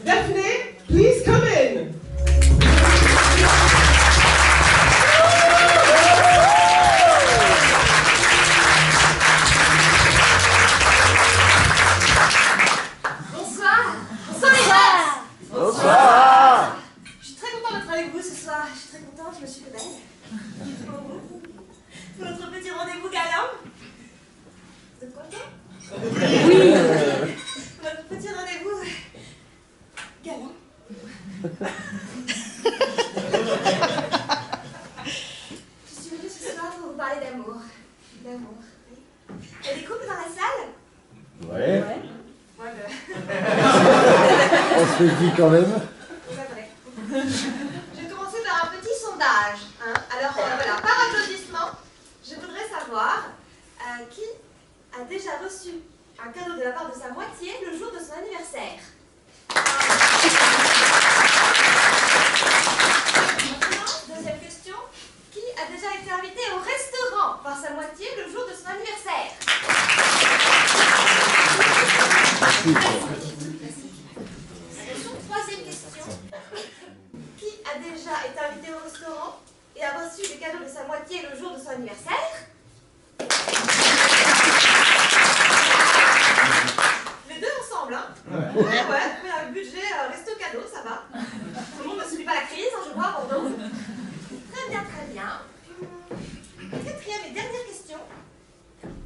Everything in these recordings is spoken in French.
Daphne, please come in. Bonsoir. Bonsoir les gars. Bonsoir. Je suis très contente d'être avec vous ce soir. Je suis très contente, je me suis fait belle. Pour notre petit rendez-vous galant. Vous êtes contents? Oui. Notre petit rendez-vous galant. Je suis venue ce soir pour vous parler d'amour. D'amour. Oui. Il y a des couples dans la salle? Ouais. Moi, On se fait dit quand même. c'est vrai. Je vais commencer par un petit sondage. Hein. Alors voilà, par applaudissement, je voudrais savoir qui a déjà reçu un cadeau de la part de sa moitié le jour de son anniversaire. Maintenant, deuxième question. Qui a déjà été invité au restaurant par sa moitié le jour de son anniversaire? Attention, troisième question. Qui a déjà été invité au restaurant et a reçu des cadeaux de sa moitié le jour de son anniversaire? Les deux ensemble, hein? Ouais, mais un budget resto-cadeau, ça va. Tout le monde ne subit pas la crise, hein, je vois, à Bordeaux. Très bien, très bien. Quatrième et dernière question.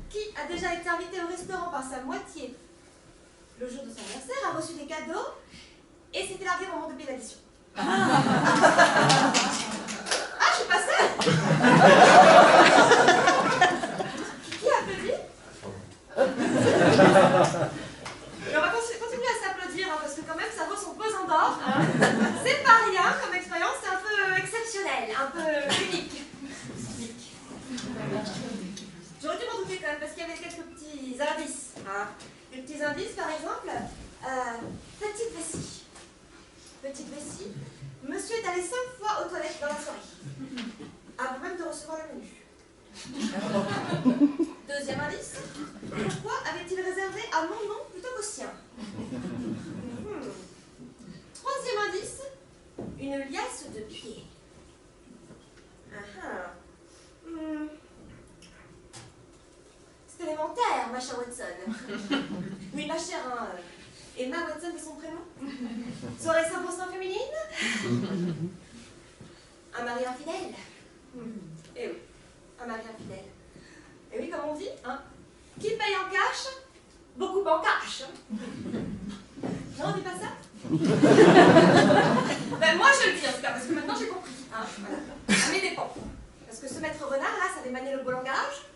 Qui a déjà été invité au restaurant par sa moitié le jour de son anniversaire, a reçu des cadeaux et s'était largué au moment de payer l'addition? Ah, je suis pas seule. Qui a applaudi? Et on va continuer à s'applaudir, hein, parce que quand même ça vaut son pesant d'or. Hein. C'est pas rien comme expérience, c'est un peu exceptionnel, un peu unique. J'aurais dû m'en douter quand même, parce qu'il y avait quelques petits indices. Hein. Des petits indices, par exemple, petite vessie. Petite vessie. Monsieur est allé 5 fois aux toilettes dans la soirée, avant même de recevoir le menu. Deuxième indice, pourquoi avait-il réservé à mon nom plutôt qu'au sien? Troisième indice, une liasse de pieds. C'est élémentaire, ma chère Watson. Oui, ma chère, hein, Emma Watson de son prénom. Soirée 100% féminine. Un mari infidèle. Eh oui, un mari infidèle. Et oui, comme on dit, hein, qui paye en cash, beaucoup en cash. Non, on dit pas ça? Ben moi je le dis en tout cas, parce que maintenant j'ai compris. Hein, voilà. À mes dépens. Parce que ce maître renard là, ça avait manié le beau langage.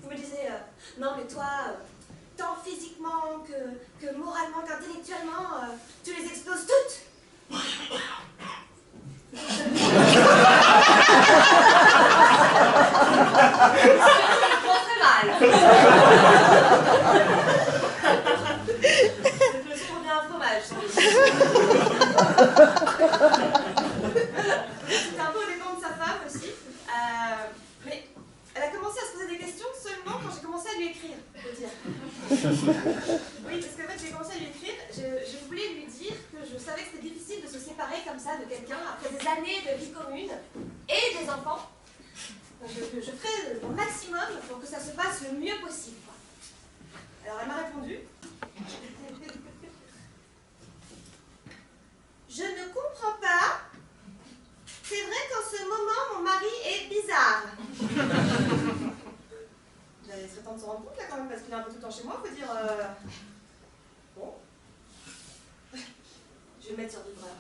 Vous me disiez, non mais toi, tant physiquement que moralement, qu'intellectuellement, tu les exploses toutes. Très mal. Cette leçon revient à un fromage. C'était un peu au dépens de sa femme aussi. Mais elle a commencé à se poser des questions seulement quand j'ai commencé à lui écrire, faut dire. Oui, parce qu'en fait, j'ai commencé à lui écrire, je voulais lui dire que je savais que c'était difficile de se séparer comme ça de quelqu'un après des années de vie commune et des enfants. Je ferai mon maximum pour que ça se passe le mieux possible. Alors elle m'a répondu. Je ne comprends pas. C'est vrai qu'en ce moment, mon mari est bizarre. Il serait temps de se rendre compte là quand même, parce qu'il est un peu tout le temps chez moi, faut dire... Bon. Je vais le mettre sur vibreur.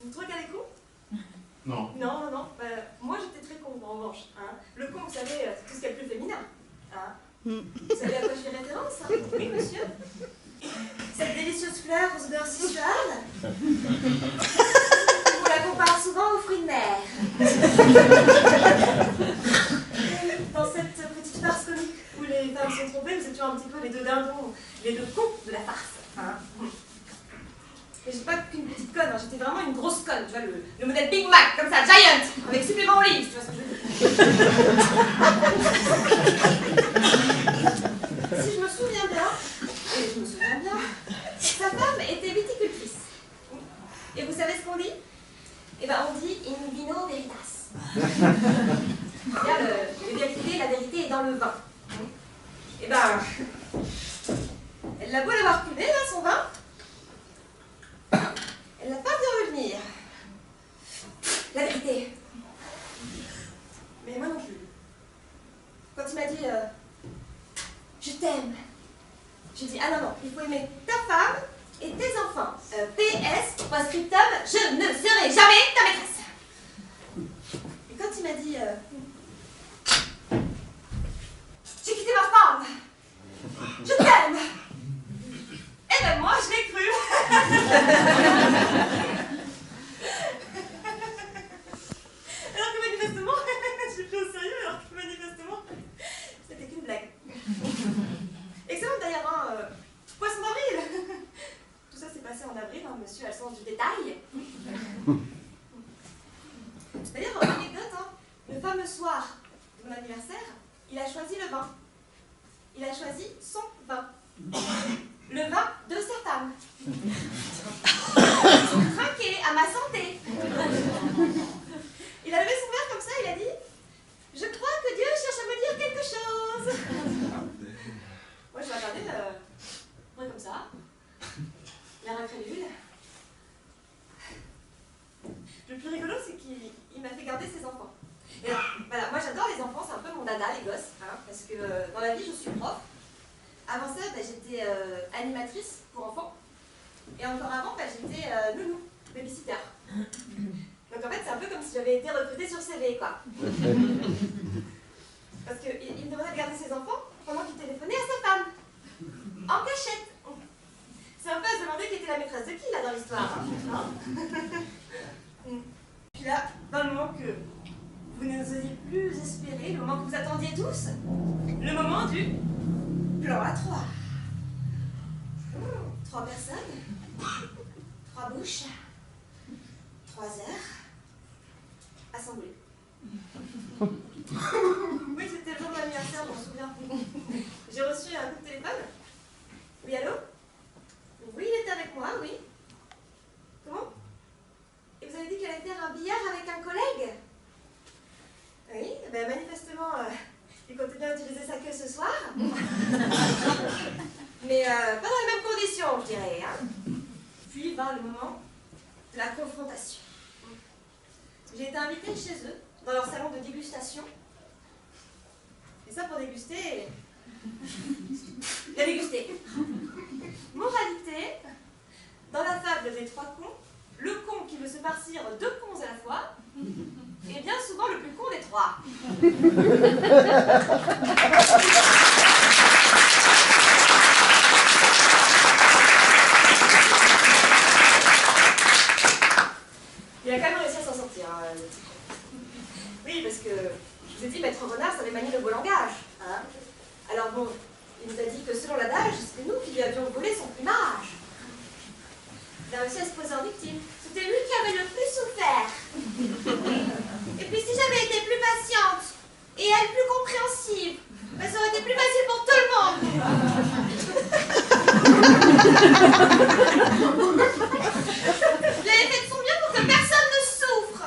Vous trouvez qu'elle est con? Non. Non. Moi j'étais très con en revanche. Hein. Le con, vous savez, c'est tout ce qu'il y a de plus féminin. Hein. Vous savez à quoi je fais référence? Hein. Oui, monsieur. Cette délicieuse fleur aux odeurs si suaves. On la compare souvent aux fruits de mer. Dans cette petite farce comique où les femmes sont trompées, nous étions un petit peu les deux dindons, les deux cons de la farce. Hein. Mais j'étais pas qu'une petite conne, hein, j'étais vraiment une grosse conne, tu vois, le modèle Big Mac, comme ça, Giant, avec supplément olive, tu vois ce que je veux dire. Si je me souviens bien, et je me me souviens bien, sa femme était viticultrice. Et vous savez ce qu'on dit? Eh ben, on dit in vino veritas. C'est-à-dire la vérité est dans le vin. Eh ben, elle l'a beau l'avoir culé, là, son vin. Elle n'a pas vu revenir. La vérité. Mais moi non plus. Quand il m'a dit je t'aime, j'ai dit ah non, il faut aimer ta femme et tes enfants. PS, post-scriptum, je ne serai jamais ta maîtresse. Et quand il m'a dit j'ai quitté ma femme, je t'aime, eh ben moi je l'ai cru. Alors que manifestement, je suis pris au sérieux, alors que manifestement, c'était qu'une blague. Excellent d'ailleurs, hein, poisson d'avril. Tout ça s'est passé en avril, hein, monsieur a le sens du détail. D'ailleurs, anecdote, hein, le fameux soir de mon anniversaire, il a choisi le vin. Il a choisi son vin. Le vin de sa femme. Trinqué, à ma santé. Il a levé son verre comme ça, il a dit « Je crois que Dieu cherche à me dire quelque chose !» Moi, je l'ai regardé, ouais, comme ça, l'air incrédule. Le plus rigolo, c'est qu'il m'a fait garder ses enfants. Et alors, voilà, moi j'adore les enfants, c'est un peu mon dada, les gosses, hein, parce que dans la vie, je suis prof. Avant ça, j'étais animatrice pour enfants. Et encore avant, j'étais nounou, babysitter. Donc en fait, c'est un peu comme si j'avais été recrutée sur CV, quoi. Parce qu'il me demandait de garder ses enfants pendant qu'il téléphonait à sa femme. En cachette. C'est un peu à se demander qui était la maîtresse de qui, là, dans l'histoire. Hein. Puis là, dans le moment que vous n'osiez plus espérer, le moment que vous attendiez tous, le moment du plan à 3. 3 personnes, 3 bouches, 3 heures, assemblées. Oui, c'était le jour de l'anniversaire, je m'en souviens. J'ai reçu un coup de téléphone. Oui, allô? Oui, il était avec moi, oui. Comment? Et vous avez dit qu'elle allait faire un billard avec un collègue? Oui, ben manifestement, il comptait bien utiliser sa queue ce soir. Mais pas dans les mêmes conditions, je dirais. Hein. Puis vint le moment de la confrontation. J'ai été invitée chez eux, dans leur salon de dégustation. Et ça, pour déguster, bien dégusté. Moralité, dans la fable des 3 cons, le con qui veut se farcir 2 cons à la fois est bien souvent le plus con des 3. Il a quand même réussi à s'en sortir, hein, le type. Oui, parce que je vous ai dit, Maître Renard savait manier le beau langage. Hein. Alors bon, il nous a dit que selon l'adage, c'était nous qui lui avions volé son plumage. Il a réussi à se poser en victime. C'était lui qui avait le plus souffert. Et puis si j'avais été plus patiente, et elle plus compréhensive, ben, ça aurait été plus facile pour tout le monde. Je l'avais fait de son mieux pour que personne ne souffre.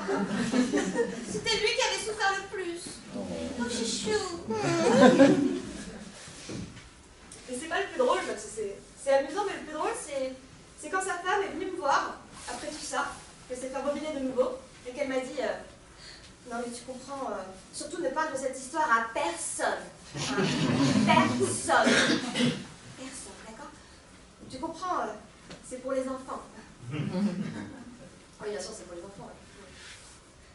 C'était lui qui avait souffert le plus. Oh, chouchou. Mais c'est pas le plus drôle, parce que c'est amusant, mais le plus drôle, c'est quand sa femme est venue me voir, après tout ça, qu'elle s'est fait rebiner de nouveau, et qu'elle m'a dit non mais tu comprends, surtout ne parle de cette histoire à personne. Hein. Personne. Personne, d'accord? Tu comprends, c'est pour les enfants. Oui, bien sûr, c'est pour les enfants. Ouais.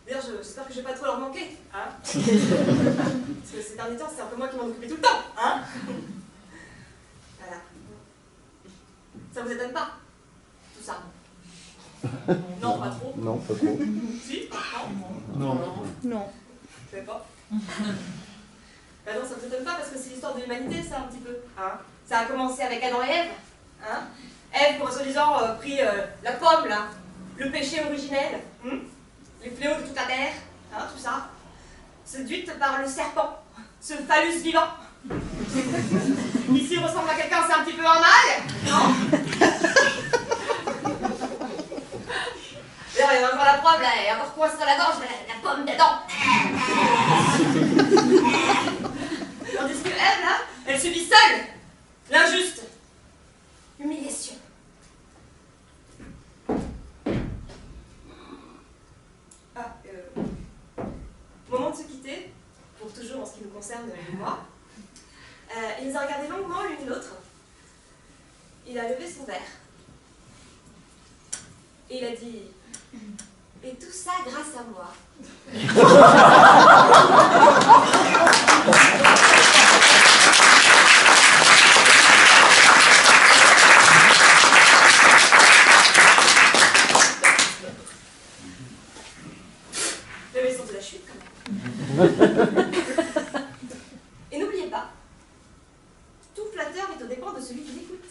D'ailleurs, j'espère que je vais pas trop leur manquer. Hein. Parce que ces derniers temps, c'est un peu moi qui m'en occupais tout le temps. Hein. Voilà. Ça vous étonne pas, tout ça? Non, pas trop. Non, pas trop. Si? Non. Non. Je sais pas. Ben non, ça vous étonne pas parce que c'est l'histoire de l'humanité, ça, un petit peu. Hein. Ça a commencé avec Adam et Ève. Hein. Ève, pour soi-disant, pris la pomme, là, le péché originel, les fléaux de toute la terre, hein, tout ça, séduite par le serpent, ce phallus vivant, Ici, il ressemble à quelqu'un, c'est un petit peu un mal, non? D'ailleurs, il y a encore la preuve, là, et encore coincé dans la gorge, la pomme dedans. Tandis que elle, là, elle subit seule l'injuste humiliation. Moment de se quitter, pour toujours en ce qui nous concerne, lui et moi. Il nous a regardés longuement l'une l'autre. Il a levé son verre. Et il a dit « Et tout ça grâce à moi. » J'avais le sens de la chute quand même. Et n'oubliez pas, tout flatteur est aux dépens de celui qui l'écoute.